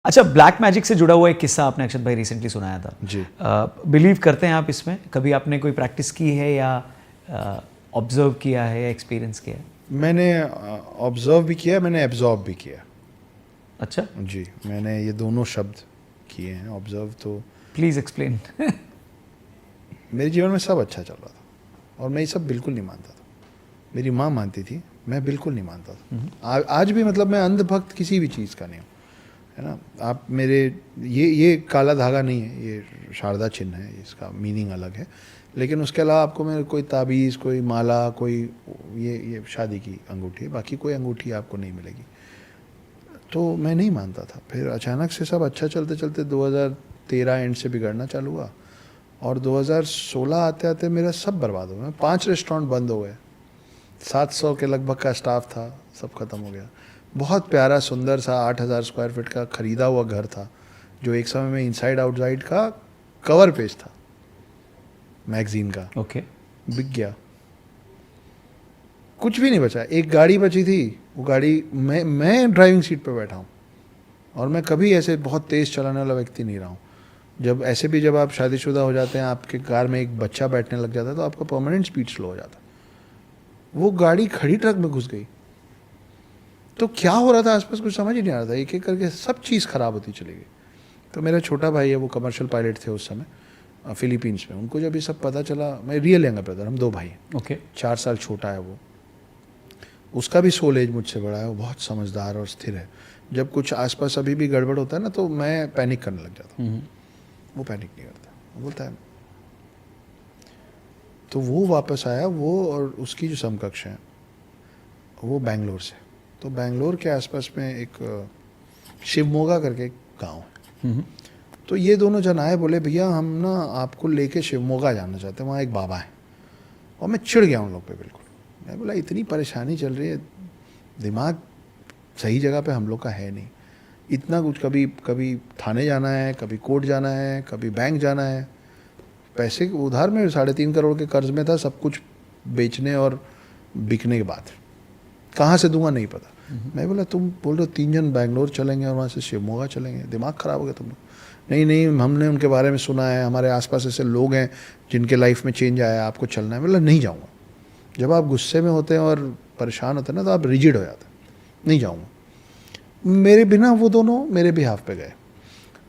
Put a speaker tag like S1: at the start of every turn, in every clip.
S1: अच्छा, black magic से जुड़ा हुआ एक किस्सा आपने अक्षत भाई रिसेंटली सुनाया था
S2: जी।
S1: बिलीव करते हैं आप इसमें? कभी आपने कोई प्रैक्टिस की है या ऑब्जर्व किया है या एक्सपीरियंस किया है?
S2: मैंने ऑब्जर्व भी किया, मैंने एब्जॉर्ब भी किया।
S1: अच्छा,
S2: जी, मैंने ये दोनों शब्द किए हैं। ऑब्जर्व तो
S1: प्लीज एक्सप्लेन।
S2: मेरे जीवन में सब अच्छा चल रहा था और मैं ये सब बिल्कुल नहीं मानता था। मेरी माँ मानती थी, मैं बिल्कुल नहीं मानता था। आज भी मतलब मैं अंधभक्त किसी भी चीज़ का नहीं हूँ, है ना। आप मेरे ये काला धागा नहीं है, ये शारदा चिन्ह है, इसका मीनिंग अलग है। लेकिन उसके अलावा आपको मेरे कोई ताबीज़, कोई माला, कोई ये शादी की अंगूठी है, बाकी कोई अंगूठी आपको नहीं मिलेगी। तो मैं नहीं मानता था। फिर अचानक से सब अच्छा चलते चलते 2013 एंड से बिगड़ना चालू हुआ और 2016 आते आते मेरा सब बर्बाद हो गया। 5 रेस्टोरेंट बंद हो गए, 700 के लगभग का स्टाफ था, सब खत्म हो गया। बहुत प्यारा सुंदर सा 8000 स्क्वायर फीट का खरीदा हुआ घर था, जो एक समय में इनसाइड आउटसाइड का कवर पेज था मैगजीन का,
S1: ओके,
S2: बिक गया। कुछ भी नहीं बचा। एक गाड़ी बची थी, वो गाड़ी मैं ड्राइविंग सीट पे बैठा हूँ और मैं कभी ऐसे बहुत तेज़ चलाने वाला व्यक्ति नहीं रहा हूँ। जब ऐसे भी जब आप शादीशुदा हो जाते हैं, आपके कार में एक बच्चा बैठने लग जाता है तो आपका परमानेंट स्पीड स्लो हो जाता है। वो गाड़ी खड़ी ट्रक में घुस गई। तो क्या हो रहा था आसपास कुछ समझ ही नहीं आ रहा था। एक एक करके सब चीज़ ख़राब होती चली गई। तो मेरा छोटा भाई है, वो कमर्शियल पायलट थे उस समय फिलीपींस में। उनको जब ये सब पता चला, मैं रियल यंगर ब्रदर, हम 2 भाई हैं।
S1: ओके,
S2: 4 साल छोटा है वो। उसका भी सोल एज मुझसे बड़ा है, वो बहुत समझदार और स्थिर है। जब कुछ आसपास अभी भी गड़बड़ होता है ना, तो मैं पैनिक करने लग जाता हूँ। वो पैनिक नहीं करता, वो बोलता है। तो वो वापस आया, वो और उसकी जो समकक्ष हैं, वो बैंगलोर से। तो बैंगलोर के आसपास में एक शिवमोगा करके एक गाँव है। तो ये दोनों जन आए, बोले भैया हम ना आपको लेके शिवमोगा जाना चाहते हैं, वहाँ एक बाबा है। और मैं चिढ़ गया उन लोग पे बिल्कुल। मैं बोला इतनी परेशानी चल रही है, दिमाग सही जगह पे हम लोग का है नहीं। इतना कुछ, कभी कभी थाने जाना है, कभी कोर्ट जाना है, कभी बैंक जाना है। पैसे उधार में 3.5 करोड़ के कर्ज में था, सब कुछ बेचने और बिकने के बाद कहाँ से दूंगा नहीं पता। मैं बोला तुम बोल रहे हो 3 जन बैंगलोर चलेंगे और वहाँ से शिवमोगा चलेंगे, दिमाग ख़राब हो गया तुम लोग। नहीं नहीं, हमने उनके बारे में सुना है, हमारे आसपास ऐसे लोग हैं जिनके लाइफ में चेंज आया है, आपको चलना है। बोला नहीं जाऊँगा। जब आप गुस्से में होते हैं और परेशान होते हैं ना, तो आप रिजिड हो जाते हैं। नहीं जाऊँगा। मेरे बिना वो दोनों मेरे बिहाफ पे गए।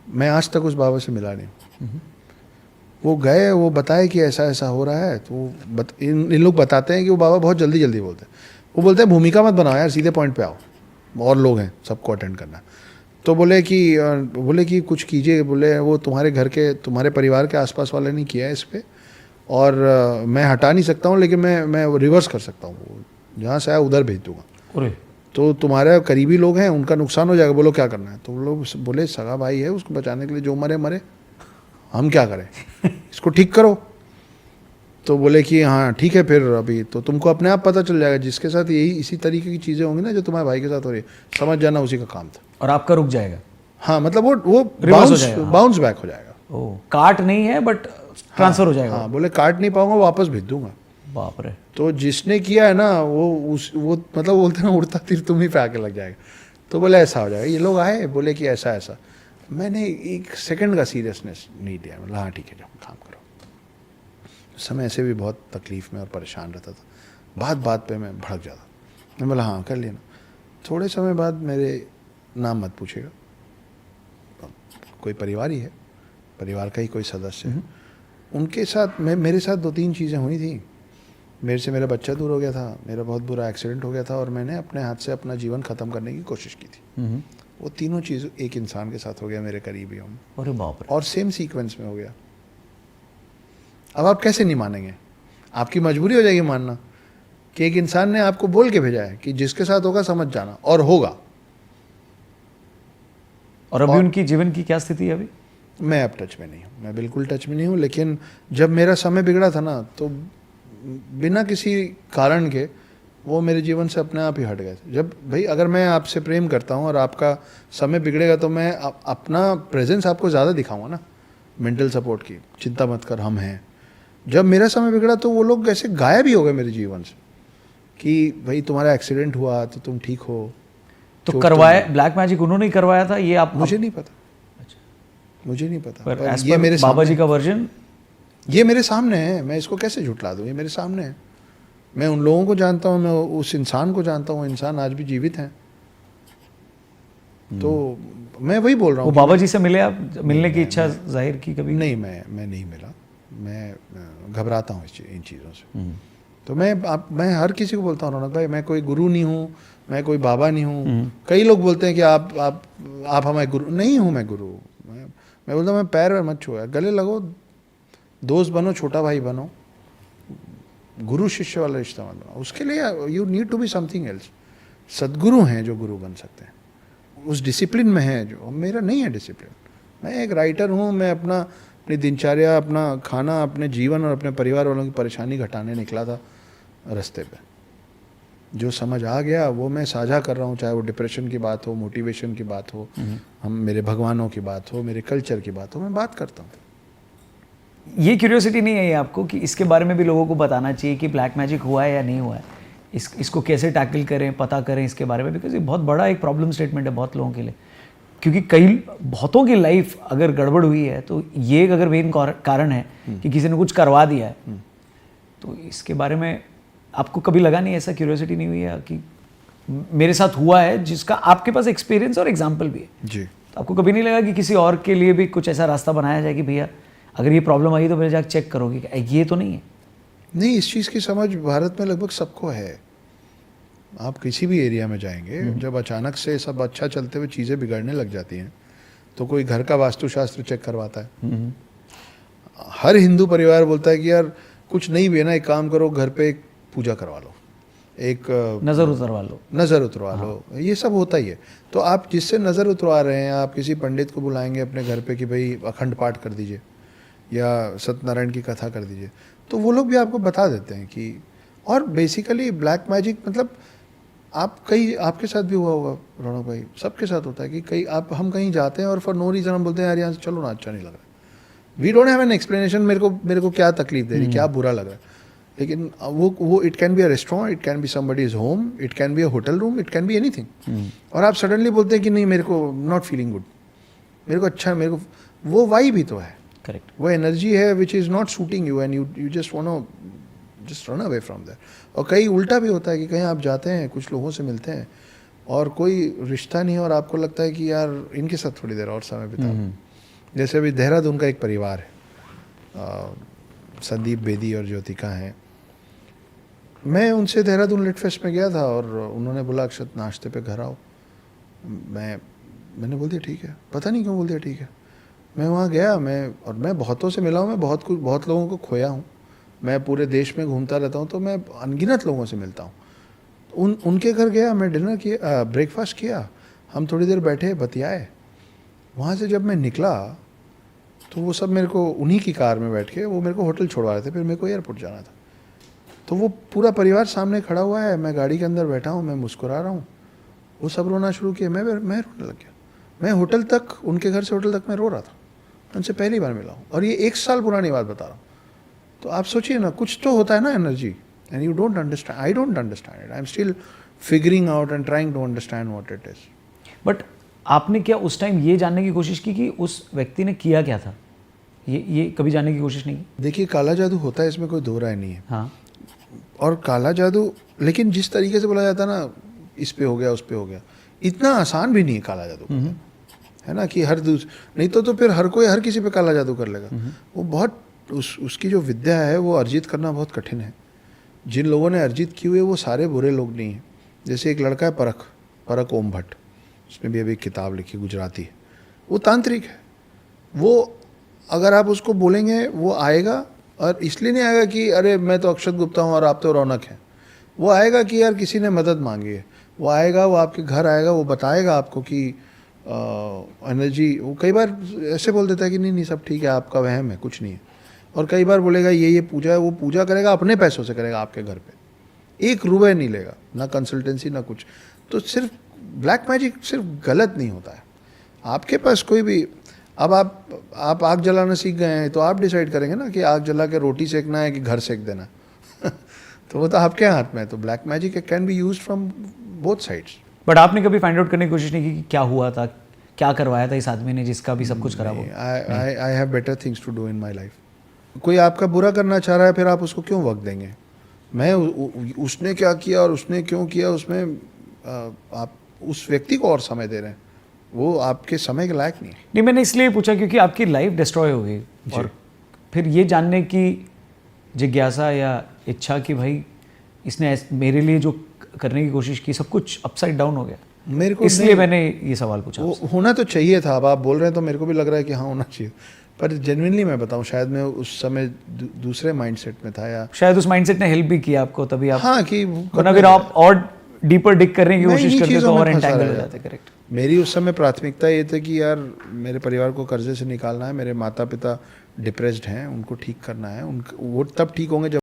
S2: मैं आज तक उस बाबा से मिला नहीं। वो गए, वो बताए कि ऐसा ऐसा हो रहा है। तो इन लोग बताते हैं कि वो बाबा बहुत जल्दी जल्दी बोलते हैं। वो बोलते हैं भूमिका मत बनाओ यार, सीधे पॉइंट पे आओ, और लोग हैं, सबको अटेंड करना। तो बोले कि कुछ कीजिए। बोले वो तुम्हारे घर के, तुम्हारे परिवार के आसपास वाले ने किया है इस पर, और मैं हटा नहीं सकता हूँ, लेकिन मैं रिवर्स कर सकता हूँ, जहाँ से आया उधर भेज दूंगा। तो तुम्हारे करीबी लोग हैं, उनका नुकसान हो जाएगा, बोलो क्या करना है। तो वो लोग बोले सगा भाई है, उसको बचाने के लिए जो मरे मरे, हम क्या करें, इसको ठीक करो। तो बोले कि हाँ ठीक है, फिर अभी तो तुमको अपने आप पता चल जाएगा, जिसके साथ यही इसी तरीके की चीज़ें होंगी ना जो तुम्हारे भाई के साथ हो रही है, समझ जाना उसी का काम था।
S1: और आपका रुक जाएगा।
S2: हाँ, मतलब वो बाउंस बैक हो जाएगा।
S1: ओ, काट नहीं है बट ट्रांसफर हो जाएगा।
S2: हाँ, बोले काट नहीं पाऊंगा, वापस भेज दूंगा।
S1: बाप रे।
S2: तो जिसने किया है ना, वो मतलब बोलते ना, उड़ता तीर तुम ही पे आके लग जाएगा। तो बोले ऐसा हो जाएगा। ये लोग आए, बोले कि ऐसा ऐसा। मैंने 1 सेकंड का सीरियसनेस नहीं दिया। मतलब हाँ ठीक है, जाओ काम करो। उस समय ऐसे भी बहुत तकलीफ में और परेशान रहता था, बात बात पे मैं भड़क जाता। मैं बोला हाँ कर लेना। थोड़े समय बाद मेरे नाम मत पूछेगा, कोई परिवार ही है, परिवार का ही कोई सदस्य है। उनके साथ मेरे साथ 2-3 चीज़ें हुई थी। मेरे से मेरा बच्चा दूर हो गया था, मेरा बहुत बुरा एक्सीडेंट हो गया था, और मैंने अपने हाथ से अपना जीवन ख़त्म करने की कोशिश की थी। वो तीनों चीज़ एक इंसान के साथ हो गया, मेरे करीबियों में।
S1: अरे बाप रे।
S2: और सेम सीक्वेंस में हो गया। अब आप कैसे नहीं मानेंगे? आपकी मजबूरी हो जाएगी मानना कि एक इंसान ने आपको बोल के भेजा है कि जिसके साथ होगा समझ जाना, और होगा।
S1: और अभी उनकी जीवन की क्या स्थिति है अभी?
S2: मैं अब टच में नहीं हूँ, मैं बिल्कुल टच में नहीं हूँ। लेकिन जब मेरा समय बिगड़ा था ना, तो बिना किसी कारण के वो मेरे जीवन से अपने आप ही हट गए थे। जब भाई अगर मैं आपसे प्रेम करता हूँ और आपका समय बिगड़ेगा, तो मैं अपना प्रेजेंस आपको ज़्यादा दिखाऊंगा ना, मेंटल सपोर्ट की, चिंता मत कर हम हैं। जब मेरा समय बिगड़ा तो वो लोग ऐसे गायब ही हो गए मेरे जीवन से, कि भाई तुम्हारा एक्सीडेंट हुआ तो तुम ठीक हो,
S1: तो करवाया ब्लैक मैजिक उन्होंने ही करवाया था ये आप?
S2: मुझे नहीं पता, मुझे नहीं पता,
S1: पर
S2: पर
S1: as
S2: ये
S1: per
S2: मेरे
S1: बाबा
S2: सामने
S1: जी का वर्जन,
S2: ये मेरे सामने है, मैं इसको कैसे झुठला दूँ, ये मेरे सामने है। मैं उन लोगों को जानता हूँ, मैं उस इंसान को जानता हूँ, इंसान आज भी जीवित हैं। तो मैं वही बोल रहा
S1: वो
S2: हूँ
S1: बाबा जी से मिले आप? मिलने की इच्छा जाहिर की कभी?
S2: नहीं, मैं नहीं मिला, मैं घबराता हूँ इन चीज़ों से। तो मैं हर किसी को बोलता हूँ रौनक भाई, मैं कोई गुरु नहीं हूँ, मैं कोई बाबा नहीं हूँ। कई लोग बोलते हैं कि आप हमारे गुरु, नहीं हूँ मैं गुरु। मैं बोलता हूँ मैं पैर में मत छुओ, गले लगो, दोस्त बनो, छोटा भाई बनो, गुरु शिष्य वाला रिश्ता मत बनो। उसके लिए you need to be something else. Sadhguru हैं जो गुरु बन सकते हैं, उस डिसिप्लिन में है जो मेरा नहीं है डिसिप्लिन। मैं एक राइटर हूँ, मैं अपनी दिनचर्या, अपना खाना, अपने जीवन और अपने परिवार वालों की परेशानी घटाने निकला था रास्ते पे। जो समझ आ गया वो मैं साझा कर रहा हूँ, चाहे वो डिप्रेशन की बात हो, मोटिवेशन की बात हो, हम मेरे भगवानों की बात हो, मेरे कल्चर की बात हो, मैं बात करता हूँ।
S1: ये क्यूरियोसिटी नहीं है आपको कि इसके बारे में भी लोगों को बताना चाहिए कि ब्लैक मैजिक हुआ है या नहीं हुआ है, इसको कैसे टैकल करें, पता करें इसके बारे में? बिकॉज ये बहुत बड़ा एक प्रॉब्लम स्टेटमेंट है बहुत लोगों के लिए, क्योंकि बहुतों की लाइफ अगर गड़बड़ हुई है तो ये एक अगर मेन कारण है कि किसी ने कुछ करवा दिया है, तो इसके बारे में आपको कभी लगा नहीं, ऐसा क्यूरियोसिटी नहीं हुई है कि मेरे साथ हुआ है जिसका आपके पास एक्सपीरियंस और एग्जाम्पल भी है
S2: जी।
S1: तो आपको कभी नहीं लगा कि किसी और के लिए भी कुछ ऐसा रास्ता बनाया जाए कि भैया अगर ये प्रॉब्लम आई तो पहले जाकर चेक करोगे, ये तो नहीं है?
S2: नहीं, इस चीज़ की समझ भारत में लगभग सबको है। आप किसी भी एरिया में जाएंगे, जब अचानक से सब अच्छा चलते हुए चीज़ें बिगड़ने लग जाती हैं तो कोई घर का वास्तुशास्त्र चेक करवाता है। हर हिंदू परिवार बोलता है कि यार कुछ नहीं भी है ना, एक काम करो, घर पे एक पूजा करवा लो, एक
S1: नज़र उतरवा लो,
S2: नज़र उतरवा लो। ये सब होता ही है। तो आप जिससे नज़र उतरवा रहे हैं, आप किसी पंडित को बुलाएंगे अपने घर पे कि भाई अखंड पाठ कर दीजिए या सत्यनारायण की कथा कर दीजिए, तो वो लोग भी आपको बता देते हैं कि, और बेसिकली ब्लैक मैजिक मतलब आपके साथ भी हुआ होगा रौनक भाई, सबके साथ होता है कि हम कहीं जाते हैं और फॉर नो रीज़न हम बोलते हैं यार यहाँ से चलो ना, अच्छा नहीं लग रहा, we don't have an explanation, मेरे को क्या तकलीफ दे रही, क्या बुरा लग रहा है। लेकिन वो it can be a restaurant, it can be somebody's home, it can be a hotel room, it can be anything. और आप सडनली बोलते हैं कि नहीं मेरे को नॉट फीलिंग गुड, मेरे को अच्छा, मेरे को वो वाइब ही तो है,
S1: करेक्ट,
S2: वो एनर्जी है which is not shooting you and you just want just run away from that. और कहीं उल्टा भी होता है कि कहीं आप जाते हैं, कुछ लोगों से मिलते हैं और कोई रिश्ता नहीं है और आपको लगता है कि यार इनके साथ थोड़ी देर और समय बिताओ। जैसे अभी देहरादून का एक परिवार है, संदीप बेदी और ज्योतिका हैं। मैं उनसे देहरादून लिट फेस्ट में गया था और उन्होंने बोला अक्षत नाश्ते पे घर आओ। मैंने बोल दिया ठीक है, पता नहीं क्यों बोल दिया ठीक है। मैं वहाँ गया, मैं बहुतों से मिला हूँ, मैं बहुत लोगों को खोया हूँ, मैं पूरे देश में घूमता रहता हूँ, तो मैं अनगिनत लोगों से मिलता हूँ। उनके घर गया, मैं डिनर किया, ब्रेकफास्ट किया, हम थोड़ी देर बैठे बतियाए। वहाँ से जब मैं निकला तो वो सब मेरे को उन्हीं की कार में बैठ के वो मेरे को होटल छोड़वा रहे थे, फिर मेरे को एयरपोर्ट जाना था। तो वो पूरा परिवार सामने खड़ा हुआ है, मैं गाड़ी के अंदर बैठा हूँ, मैं मुस्कुरा रहा हूँ, वो सब रोना शुरू किया, मैं रोने लग गया। मैं होटल तक, उनके घर से होटल तक मैं रो रहा था, उनसे पहली बार मिला हूँ और ये 1 साल पुरानी बात बता रहा हूँ। तो आप सोचिए ना, कुछ तो होता है ना energy, and you don't understand, I don't understand it, I am still figuring out and trying to understand what it is.
S1: But आपने क्या उस टाइम ये जानने की कोशिश की कि उस व्यक्ति ने किया क्या था? ये कभी जानने की कोशिश नहीं की?
S2: देखिए, काला जादू होता है, इसमें कोई दो राय नहीं है।
S1: हाँ,
S2: और काला जादू, लेकिन जिस तरीके से बोला जाता है ना, इस पे हो गया उस पे हो गया, इतना आसान भी नहीं है काला जादू करना, है ना, कि नहीं तो फिर हर कोई हर किसी पे काला जादू कर लेगा। वो बहुत उसकी जो विद्या है वो अर्जित करना बहुत कठिन है। जिन लोगों ने अर्जित की हुई है वो सारे बुरे लोग नहीं हैं। जैसे एक लड़का है परक ओम भट्ट, उसने भी अभी एक किताब लिखी, गुजराती है, वो तांत्रिक है। वो अगर आप उसको बोलेंगे वो आएगा, और इसलिए नहीं आएगा कि अरे मैं तो अक्षत गुप्ता हूँ और आप तो रौनक हैं। वो आएगा कि यार किसी ने मदद मांगी है, वो आएगा, वो आपके घर आएगा, वो बताएगा आपको कि एनर्जी, वो कई बार ऐसे बोल देता है कि नहीं सब ठीक है, आपका वहम है, कुछ नहीं है। और कई बार बोलेगा ये पूजा है, वो पूजा करेगा, अपने पैसों से करेगा, आपके घर पे 1 रुपये नहीं लेगा, ना कंसल्टेंसी ना कुछ। तो सिर्फ ब्लैक मैजिक सिर्फ गलत नहीं होता है, आपके पास कोई भी, अब आप आग जलाना सीख गए हैं तो आप डिसाइड करेंगे ना कि आग जला के रोटी सेकना है कि घर सेक देना तो वो तो आपके हाथ में है। तो black magic can be used from both sides.
S1: But आपने कभी फाइंड आउट करने की कोशिश नहीं की कि क्या हुआ था, क्या करवाया था इस आदमी ने जिसका भी सब कुछ खराब हो?
S2: I have better things to do in my life. कोई आपका बुरा करना चाह रहा है, फिर आप उसको क्यों वक्त देंगे? मैं उसने क्या किया और उसने क्यों किया, उसमें आप उस व्यक्ति को और समय दे रहे हैं, वो आपके समय के लायक नहीं है।
S1: नहीं, मैंने इसलिए पूछा क्योंकि आपकी लाइफ डिस्ट्रॉय हो गई और फिर ये जानने की जिज्ञासा या इच्छा कि भाई इसने मेरे लिए जो करने की कोशिश की सब कुछ अपसाइड डाउन हो गया,
S2: मेरे को
S1: इसलिए मैंने ये सवाल पूछा
S2: वो
S1: आपसे।
S2: होना तो चाहिए था। अब आप बोल रहे हैं तो मेरे को भी लग रहा है कि हाँ होना चाहिए, पर जेन्युइनली मैं बताऊं, शायद मैं उस समय दूसरे माइंडसेट में था, या
S1: शायद उस माइंडसेट ने हेल्प भी किया आपको, तभी आप
S2: हाँ कि
S1: वरना फिर आप और डीपर डिग करने की
S2: मैं
S1: कोशिश
S2: इन्हीं
S1: करते
S2: चीज़ों
S1: तो
S2: में
S1: और
S2: फंसा
S1: एंटेंगल
S2: रह
S1: हो
S2: जाता।
S1: जाते। करेक्ट।
S2: मेरी उस समय प्राथमिकता ये थी कि यार मेरे परिवार को कर्जे से निकालना है, मेरे माता पिता डिप्रेस्ड हैं, उनको ठीक करना है, उनको वो तब ठीक होंगे जब